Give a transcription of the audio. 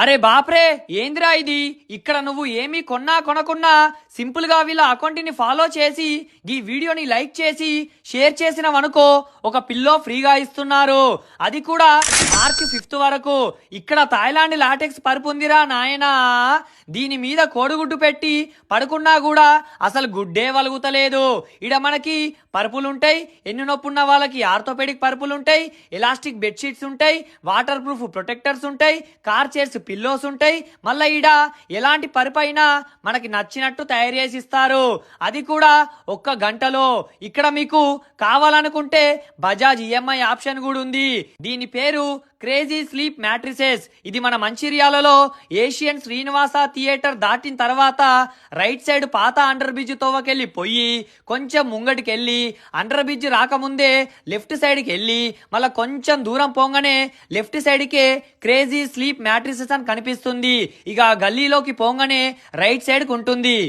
అరే బాప్రే, ఏందిరా ఇది? ఇక్కడ నువ్వు ఏమీ కొన్నా కొనకున్నా సింపుల్ గా వీళ్ళ అకౌంట్ ని ఫాలో చేసి ఈ వీడియోని లైక్ చేసి షేర్ చేసినవనుకో ఒక పిల్లో ఫ్రీగా ఇస్తున్నారు. అది కూడా మార్చి 5 వరకు. ఇక్కడ థాయిలాండ్ లాటెక్స్ పరుపు ఉందిరా నాయనా. దీని మీద కోడిగుడ్డు పెట్టి పడుకున్నా కూడా అసలు గుడ్డే వలుగుతలేదు. ఇడ మనకి పరుపులుంటాయి, ఎన్ని నొప్పున్న వాళ్ళకి ఆర్థోపెడిక్ పరుపులుంటాయి, ఎలాస్టిక్ బెడ్షీట్స్ ఉంటాయి, వాటర్ ప్రూఫ్ ప్రొటెక్టర్స్ ఉంటాయి, కార్ చైర్స్ పిల్లోస్ ఉంటాయి. మళ్ళీ ఈడ ఎలాంటి పరుపు అయినా మనకి నచ్చినట్టు తయారు చేసి ఇస్తారు. అది కూడా 1 గంటలో. ఇక్కడ మీకు కావాలనుకుంటే బజాజ్ ఈఎంఐ ఆప్షన్ కూడా ఉంది. దీని పేరు క్రేజీ స్లీప్ మ్యాట్రిసెస్. ఇది మన మంచిర్యాలలో ఏషియన్ శ్రీనివాస థియేటర్ దాటిన తర్వాత రైట్ సైడ్ పాత అండర్ బ్రిడ్జ్ తోవకెళ్ళి పోయి కొంచెం ముంగటికెళ్ళి అండర్ బ్రిడ్జ్ రాకముందే లెఫ్ట్ సైడ్కి వెళ్ళి మళ్ళీ కొంచెం దూరం పోగానే లెఫ్ట్ సైడ్కే క్రేజీ స్లీప్ మ్యాట్రిసెస్ అని కనిపిస్తుంది. ఇక గల్లీలోకి పోగానే రైట్ సైడ్కి ఉంటుంది.